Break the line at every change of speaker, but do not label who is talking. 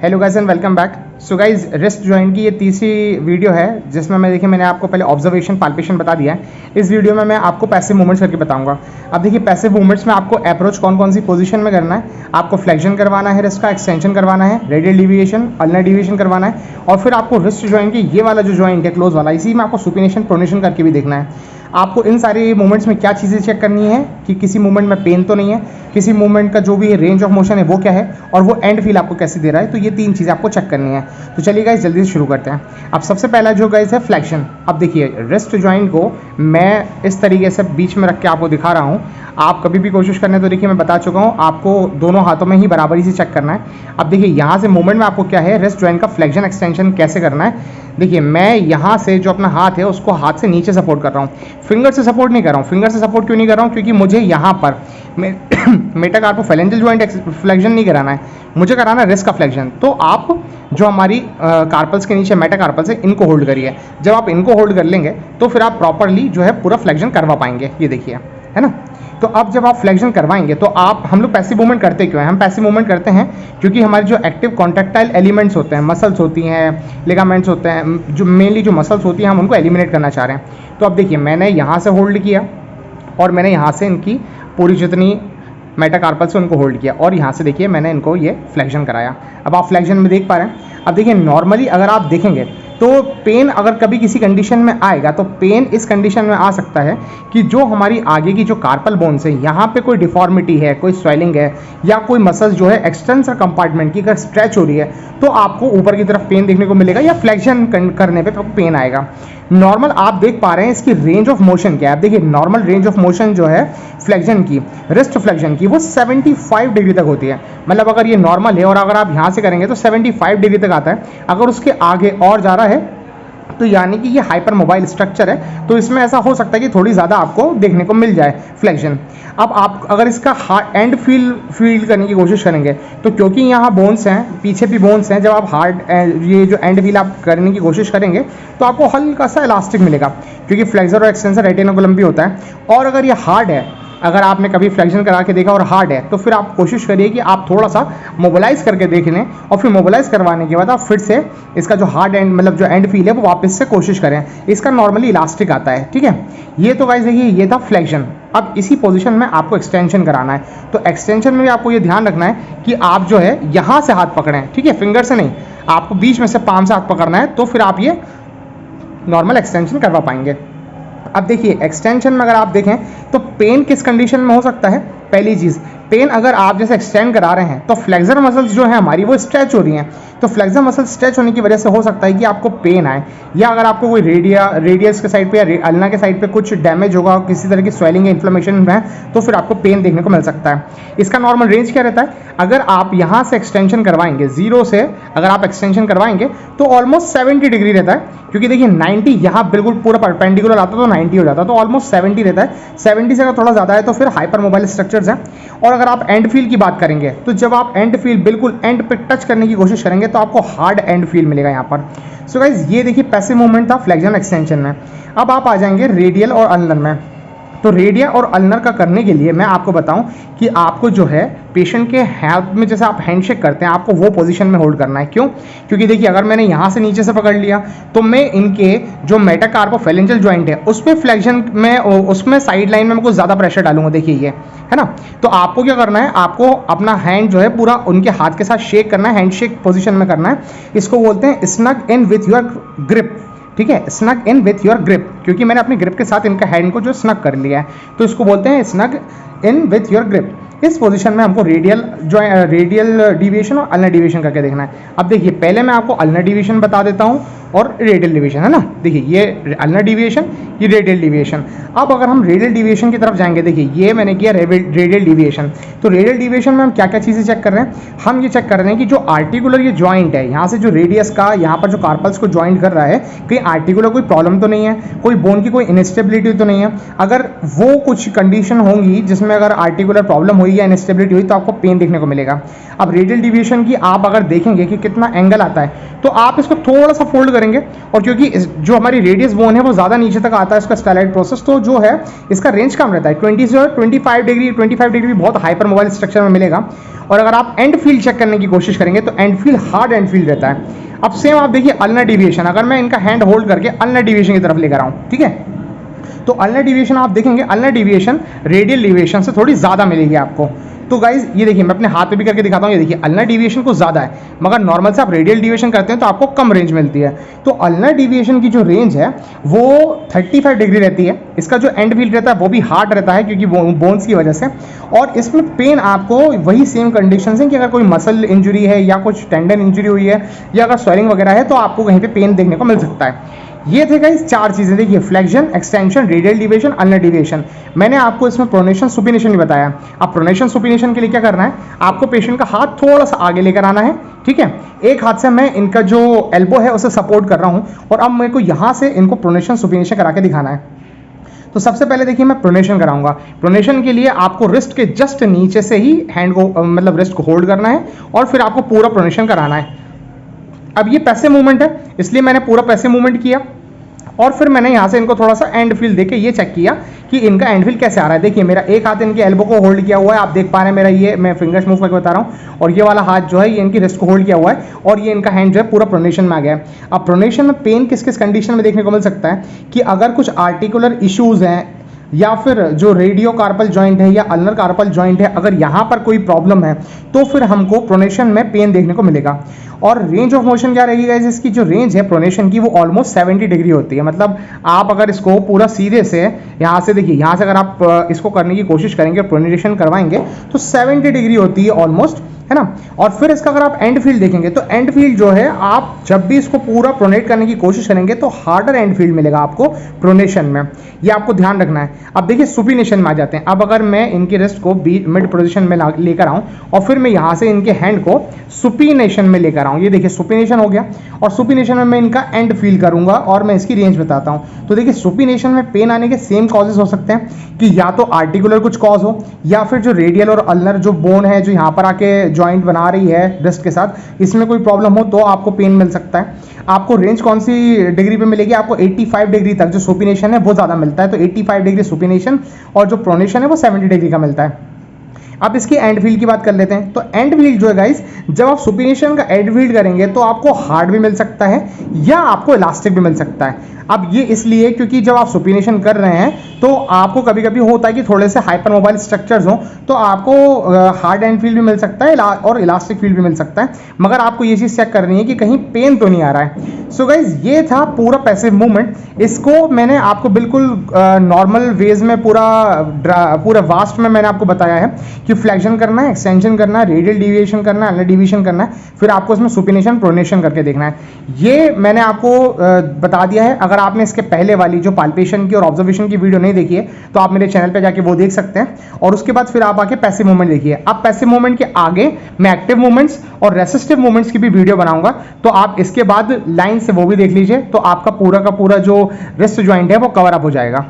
Hello guys and welcome back. So guys, wrist joint की ये तीसरी वीडियो है जिसमें मैंने आपको पहले ऑब्जर्वेशन पाल्पेशन बता दिया है। इस वीडियो में मैं आपको पैसिव मूवमेंट्स करके बताऊंगा। अब देखिए, पैसिव मूवमेंट्स में आपको अप्रोच कौन कौन सी पोजीशन में करना है। आपको फ्लेक्शन करवाना है, रिस्ट का एक्सटेंशन करवाना है, रेडियल डिविएशन, अल्नर डिविएशन करवाना है, और फिर आपको रिस्ट जॉइंट की ये वाला जो जॉइंट है क्लोज वाला, इसी में आपको सुपिनेशन प्रोनेशन करके भी देखना है। आपको इन सारे मूवमेंट्स में क्या चीज़ें चेक करनी है कि किसी मूवमेंट में पेन तो नहीं है, किसी मूवमेंट का जो भी रेंज ऑफ मोशन है वो क्या है, और वो एंड फील आपको कैसे दे रहा है। तो ये तीन चीज़ें आपको चेक करनी है। तो चलिए गाइस, जल्दी से शुरू करते हैं। अब सबसे पहला जो गाइस है फ्लेक्शन। अब देखिए, रिस्ट जॉइंट को मैं इस तरीके से बीच में रख के आपको दिखा रहा हूँ। आप कभी भी कोशिश करने तो देखिए, मैं बता चुका हूँ आपको दोनों हाथों में ही बराबरी से चेक करना है। अब देखिए, यहाँ से मूवमेंट में आपको क्या है, रिस्ट जॉइंट का फ्लेक्शन एक्सटेंशन कैसे करना है। देखिए, मैं यहाँ से जो अपना हाथ है उसको हाथ से नीचे सपोर्ट कर रहा हूँ, फिंगर से सपोर्ट नहीं कर रहा हूँ। फिंगर से सपोर्ट क्यों नहीं कर रहा हूँ? क्योंकि मुझे यहाँ पर मेटाकार्पोफेरेंजियल जॉइंट फ्लेक्शन नहीं कराना है, मुझे कराना है रिस्ट का फ्लेक्शन। तो आप जो हमारी कार्पल्स के नीचे मेटाकार्पल्स है, इनको होल्ड करिए। जब आप इनको होल्ड कर लेंगे तो फिर आप प्रॉपरली जो है पूरा फ्लेक्शन करवा पाएंगे। ये देखिए, है ना। तो अब जब आप फ्लेक्शन करवाएंगे तो हम लोग पैसिव मूवमेंट करते क्यों हैं? हम पैसिव मूवमेंट करते हैं क्योंकि हमारे जो एक्टिव कॉन्ट्रैक्टाइल एलिमेंट्स होते हैं, मसल्स होती हैं, लिगामेंट्स होते हैं, जो मेनली जो मसल्स होती हैं, हम उनको एलिमिनेट करना चाह रहे हैं। तो अब देखिए, मैंने यहाँ से होल्ड किया और मैंने यहाँ से इनकी पूरी जितनी मेटाकार्पल से उनको होल्ड किया, और यहाँ से देखिए मैंने इनको ये फ्लेक्शन कराया। अब आप फ्लेक्शन में देख पा रहे हैं। अब देखिए, नॉर्मली अगर आप देखेंगे तो पेन अगर कभी किसी कंडीशन में आएगा तो पेन इस कंडीशन में आ सकता है कि जो हमारी आगे की जो कार्पल बोन्स है, यहाँ पे कोई डिफॉर्मिटी है, कोई स्वेलिंग है, या कोई मसल्स जो है एक्सटेंसर कंपार्टमेंट की अगर स्ट्रेच हो रही है तो आपको ऊपर की तरफ पेन देखने को मिलेगा, या फ्लेक्शन करने पे पेन आएगा। नॉर्मल आप देख पा रहे हैं इसकी रेंज ऑफ मोशन क्या है। आप देखिए, नॉर्मल रेंज ऑफ मोशन जो है फ्लेक्शन की, रिस्ट फ्लेक्शन की, वो 75 डिग्री तक होती है। मतलब अगर ये नॉर्मल है और अगर आप यहाँ से करेंगे तो 75 डिग्री तक आता है। अगर उसके आगे और जा रहा है तो यानी कि ये हाइपर मोबाइल स्ट्रक्चर है, तो इसमें ऐसा हो सकता है कि थोड़ी ज़्यादा आपको देखने को मिल जाए फ्लेक्शन। अब आप अगर इसका एंड फील करने की कोशिश करेंगे तो क्योंकि यहाँ बोन्स हैं, पीछे भी बोन्स हैं, जब आप ये जो एंड फील आप करने की कोशिश करेंगे तो आपको हल्का सा इलास्टिक मिलेगा, क्योंकि फ्लेक्सर और एक्सटेंसर रेटिनोकुलम भी होता है। और अगर ये हार्ड है, अगर आपने कभी फ्लेक्शन करा के देखा और हार्ड है, तो फिर आप कोशिश करिए कि आप थोड़ा सा मोबिलाइज करके देख लें, और फिर मोबिलाइज करवाने के बाद आप फिर से इसका जो हार्ड एंड मतलब जो एंड फील है वो वापस से कोशिश करें। इसका नॉर्मली इलास्टिक आता है, ठीक है। ये तो गाइस देखिए, ये था फ्लेक्शन। अब इसी पोजीशन में आपको एक्सटेंशन कराना है। तो एक्सटेंशन में भी आपको ये ध्यान रखना है कि आप जो है यहाँ से हाथ पकड़ें, ठीक है, फिंगर से नहीं, आपको बीच में से पाम से हाथ पकड़ना है, तो फिर आप ये नॉर्मल एक्सटेंशन करवा पाएंगे। अब देखिए, एक्सटेंशन में अगर आप देखें तो पेन किस कंडीशन में हो सकता है। पहली चीज़, पेन अगर आप जैसे एक्सटेंड करा रहे हैं तो फ्लेक्सर मसल्स जो है हमारी वो स्ट्रेच हो रही हैं, तो फ्लेक्सर मसल स्ट्रेच होने की वजह से हो सकता है कि आपको पेन आए, या अगर आपको कोई रेडियस के साइड पे या अल्ना के साइड पे कुछ डैमेज होगा, किसी तरह की स्वेलिंग या इन्फ्लेमेशन है, तो फिर आपको पेन देखने को मिल सकता है। इसका नॉर्मल रेंज क्या रहता है? अगर आप यहाँ से एक्सटेंशन करवाएंगे, जीरो से अगर आप एक्सटेंशन करवाएंगे तो ऑलमोस्ट 70 डिग्री रहता है, क्योंकि देखिए 90 यहाँ बिल्कुल पूरा परपेंडिकुलर आता तो 90 हो जाता, तो ऑलमोस्ट 70 रहता है। 70 से अगर थोड़ा ज़्यादा है तो फिर हाइपर मोबाइल स्ट्रक्चर्स हैं। और अगर आप एंड फील की बात करेंगे तो जब आप एंड फील बिल्कुल एंड पे टच करने की कोशिश करेंगे तो आपको हार्ड एंड फील मिलेगा यहाँ पर। सो गाइस, ये देखिए पैसिव मूवमेंट था फ्लेक्शन एक्सटेंशन में। अब आप आ जाएंगे रेडियल और अल्नर में। तो रेडियल और अल्नर का करने के लिए मैं आपको बताऊं कि आपको जो है पेशेंट के हाथ में जैसे आप हैंडशेक करते हैं, आपको वो पोजीशन में होल्ड करना है। क्यों? क्योंकि देखिए, अगर मैंने यहाँ से नीचे से पकड़ लिया तो मैं इनके जो मेटाकार्पोफेरेंजियल जॉइंट है उसमें फ्लेक्शन में, उसमें साइड लाइन में मैं कुछ ज़्यादा प्रेशर डालूंगा। देखिए ये है ना। तो आपको क्या करना है, आपको अपना हैंड जो है पूरा उनके हाथ के साथ शेक करना है, हैंडशेक पोजिशन में करना है। इसको बोलते हैं snug in with your grip, ठीक है, snug in with your grip, क्योंकि मैंने अपनी ग्रिप के साथ इनका हैंड को जो स्नग कर लिया है, तो इसको बोलते हैं snug in with your grip. इस पोजीशन में हमको रेडियल डिविएशन और अल्नर डिविएशन करके देखना है। अब देखिए, पहले मैं आपको अल्नर डिविएशन बता देता हूँ और रेडियल डिविएशन, है ना। देखिए, ये अल्नर डिविएशन, ये रेडियल डिविएशन। अब अगर हम रेडियल डिविएशन की तरफ जाएंगे, देखिए ये मैंने किया रेडियल डिविएशन। तो रेडियल डिविएशन में हम क्या क्या चीज़ें चेक कर रहे हैं? हम ये चेक कर रहे हैं कि जो आर्टिकुलर ये जॉइंट है, यहाँ से जो रेडियस का यहाँ पर जो कार्पल्स को ज्वाइंट कर रहा है, कहीं आर्टिकुलर कोई प्रॉब्लम तो नहीं है, कोई बोन की कोई इनस्टेबिलिटी तो नहीं है। अगर वो कुछ कंडीशन होंगी जिसमें अगर आर्टिकुलर प्रॉब्लम हुई या इनस्टेबिलिटी हुई तो आपको पेन देखने को मिलेगा। अब रेडियल डिविएशन की आप अगर देखेंगे कि कितना एंगल आता है, तो आप इसको थोड़ा सा फोल्ड करेंगे, और क्योंकि जो हमारी रेडियस बोन है वो ज़्यादा नीचे तक आता है इसका स्टाइलाइट प्रोसेस, तो जो है इसका रेंज कम रहता है 20 से 25 डिग्री। 25 डिग्री बहुत हाइपर मोबाइल स्ट्रक्चर में मिलेगा। और अगर आप एंड फील्ड चेक करने की कोशिश करेंगे तो and field hard and field रहता है। अब सेम आप देखिए अल्नर डिविएशन, अगर मैं इनका हैंड होल्ड करके अल्नर डिविएशन की तरफ लेकर आऊँ, ठीक है, तो अल्नर डिविएशन आप देखेंगे, अल्नर डिविएशन रेडियल डिविएशन से थोड़ी ज़्यादा मिलेगी आपको। तो गाइज ये देखिए, मैं अपने हाथ पे भी करके दिखाता हूँ, ये देखिए अल्नर डिविएशन को ज़्यादा है, मगर नॉर्मल से आप रेडियल डिविएशन करते हैं तो आपको कम रेंज मिलती है। तो अल्नर डिविएशन की जो रेंज है वो 35 डिग्री रहती है। इसका जो एंड फील्ड रहता है वो भी हार्ड रहता है क्योंकि बोन्स की वजह से। और इसमें पेन आपको वही सेम कंडीशन है कि अगर कोई मसल इंजरी है या कुछ टेंडन इंजरी हुई है या अगर स्वेलिंग वगैरह है तो आपको कहीं पे पेन देखने को मिल सकता है। ये थे गाइस 4 चीज़ें, देखिए flexion, extension, radial deviation, ulnar deviation. मैंने आपको इसमें प्रोनेशन सुपिनेशन भी बताया। अब प्रोनेशन सुपिनेशन के लिए क्या करना है, आपको पेशेंट का हाथ थोड़ा सा आगे लेकर आना है, ठीक है। एक हाथ से मैं इनका जो एल्बो है उसे सपोर्ट कर रहा हूँ, और अब मेरे को यहाँ से इनको प्रोनेशन सुपिनेशन करा के दिखाना है। तो सबसे पहले देखिए मैं प्रोनेशन कराऊंगा। प्रोनेशन के लिए आपको रिस्ट के जस्ट नीचे से ही हैंड को मतलब रिस्ट को होल्ड करना है, और फिर आपको पूरा प्रोनेशन कराना है। अब ये पैसिव मूवमेंट है, इसलिए मैंने पूरा पैसिव मूवमेंट किया, और फिर मैंने यहाँ से इनको थोड़ा सा एंड फील देके ये चेक किया कि इनका एंड फील कैसे आ रहा है। देखिए मेरा एक हाथ इनके एल्बो को होल्ड किया हुआ है, आप देख पा रहे हैं, मेरा ये मैं फिंगर्स मूव करके बता रहा हूँ, और ये वाला हाथ जो है ये इनकी रिस्ट को होल्ड किया हुआ है, और ये इनका हैंड जो है पूरा प्रोनेशन में आ गया है। अब प्रोनेशन में पेन किस किस कंडीशन में देखने को मिल सकता है कि अगर कुछ आर्टिकुलर इश्यूज हैं, या फिर जो रेडियो कार्पल जॉइंट है या अल्नर कार्पल जॉइंट है, अगर यहाँ पर कोई प्रॉब्लम है तो फिर हमको प्रोनेशन में पेन देखने को मिलेगा। और रेंज ऑफ मोशन क्या रहेगी गाइस, इसकी जो रेंज है प्रोनेशन की वो ऑलमोस्ट 70 डिग्री होती है। मतलब आप अगर इसको पूरा सीधे से यहाँ से देखिए, यहाँ से अगर आप इसको करने की कोशिश करेंगे, प्रोनेशन करवाएंगे, तो 70 डिग्री होती है ऑलमोस्ट, है ना। और फिर इसका अगर आप एंड फील्ड देखेंगे तो एंड फील्ड जो है, आप जब भी इसको पूरा प्रोनेट करने की कोशिश करेंगे तो हार्डर एंड फील्ड मिलेगा आपको प्रोनेशन में, ये आपको ध्यान रखना है। अब देखिए सुपिनेशन में आ जाते हैं। अब अगर मैं इनकी रिस्ट को मिड पोजीशन में लेकर आऊं, और फिर मैं यहाँ से इनके हैंड को सुपिनेशन में लेकर आऊं, ये देखिए सुपिनेशन हो गया, और सुपिनेशन में मैं इनका एंड फील करूंगा और मैं इसकी रेंज बताता हूं। तो देखिए सुपिनेशन में पेन आने के सेम कॉजेज हो सकते हैं कि या तो आर्टिकुलर कुछ कॉज हो, या फिर जो रेडियल और अल्नर जो बोन है जो यहाँ पर आके जॉइंट बना रही है रिस्ट के साथ, इसमें कोई प्रॉब्लम हो तो आपको पेन मिल सकता है। आपको रेंज कौन सी डिग्री पे मिलेगी, आपको 85 डिग्री तक जो सुपिनेशन है वो ज़्यादा मिलता है। तो 85 डिग्री सुपिनेशन, और जो प्रोनेशन है वो 70 डिग्री का मिलता है। अब इसकी एंड फील्ड की बात कर लेते हैं। तो एंड फील्ड जो है गाइस, जब आप सुपिनेशन का एंड फील्ड करेंगे तो आपको हार्ड भी मिल सकता है या आपको इलास्टिक भी मिल सकता है। अब ये इसलिए क्योंकि जब आप सुपिनेशन कर रहे हैं तो आपको कभी कभी होता है कि थोड़े से हाइपर मोबाइल स्ट्रक्चर्स हो, तो आपको हार्ड एंड फील्ड भी मिल सकता है और इलास्टिक फील्ड भी मिल सकता है, मगर आपको ये चीज़ चेक करनी है कि कहीं पेन तो नहीं आ रहा है। सो गाइज ये था पूरा पैसिव मूवमेंट। इसको मैंने आपको बिल्कुल नॉर्मल वेज में पूरा वास्ट में मैंने आपको बताया है कि फ्लेक्शन करना है, एक्सटेंशन करना है, रेडियल डिविएशन करना है, अल्नर डिविएशन करना है, फिर आपको इसमें सुपिनेशन प्रोनेशन करके देखना है। ये मैंने आपको बता दिया है। अगर आपने इसके पहले वाली जो पाल्पेशन की और ऑब्जर्वेशन की वीडियो नहीं देखी है तो आप मेरे चैनल पे जाके वो देख सकते हैं, और उसके बाद फिर आप आके पैसिव मूवमेंट देखिए। अब पैसिव मूवमेंट के आगे मैं एक्टिव मूवमेंट्स और रेसिस्टिव मूवमेंट्स की भी वीडियो बनाऊंगा, तो आप इसके बाद लाइन से वो भी देख लीजिए, तो आपका पूरा का पूरा जो रिस्ट जॉइंट है वो कवर अप हो जाएगा।